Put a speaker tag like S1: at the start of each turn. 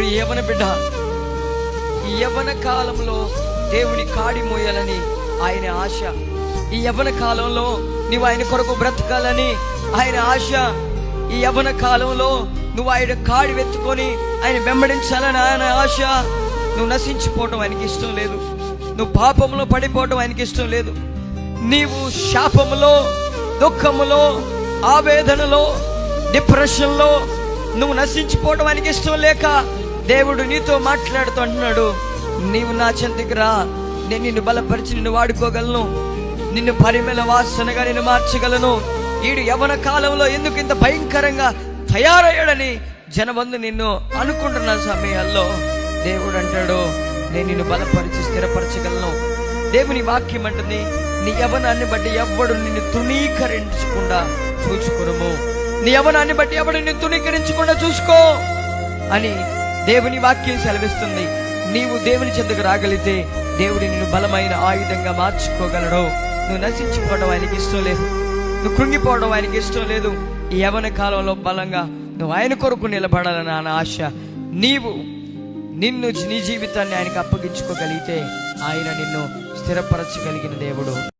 S1: ప్రియ యవ్వన బిడ్డ, ఈ యవ్వన కాలంలో దేవుని కాడి మోయాలని ఆయన ఆశ. ఈ యవ్వన కాలంలో నువ్వు ఆయన కొరకు బ్రతకాలని ఆయన ఆశ. ఈ యవ్వన కాలంలో నువ్వు ఆయన కాడి వెతుకొని ఆయన వెంబడించాలని ఆయన ఆశ. నువ్వు నశించిపోవటం ఆయనకి ఇష్టం లేదు. నువ్వు పాపంలో పడిపోవటం ఆయనకి ఇష్టం లేదు. నీవు శాపములో, దుఃఖములో, ఆవేదనలో, డిప్రెషన్లో నువ్వు నశించిపోవడం ఆయనకి ఇష్టం లేక దేవుడు నీతో మాట్లాడుతూ అంటున్నాడు, నీవు నా చెంతకి రా, నేను నిన్ను బలపరిచి నిన్ను వాడుకోగలను, నిన్ను పరిమళ వాసనగా నిన్ను మార్చగలను. ఈడు యవ్వన కాలంలో ఎందుకు ఇంత భయంకరంగా తయారయ్యాడని జనమందు నిన్ను అనుకుంటున్న సమయాల్లో దేవుడు అంటాడు, నేను నిన్ను బలపరిచి స్థిరపరచగలను. దేవుని వాక్యం అంటుంది, నీ యవ్వనాన్ని బట్టి ఎవ్వడు నిన్ను తృణీకరించకుండా చూసుకును. నీ యవ్వనాన్ని బట్టి ఎవడు నిన్ను తృణీకరించకుండా చూసుకో అని దేవుని వాక్యం సెలవిస్తుంది. నీవు దేవుని చెంతకు రాగలిగితే దేవుడు నిన్ను బలమైన ఆయుధంగా మార్చుకోగలడు. నువ్వు నశించిపోవడం ఆయనకి ఇష్టం లేదు. నువ్వు కృంగిపోవడం ఆయనకి ఇష్టం లేదు. ఈ యవ్వన కాలంలో బలంగా నువ్వు ఆయన కొరకు నిలబడాలని ఆయన ఆశ. నిన్ను నీ జీవితాన్ని ఆయనకు అప్పగించుకోగలిగితే ఆయన నిన్ను స్థిరపరచగలిగిన దేవుడు.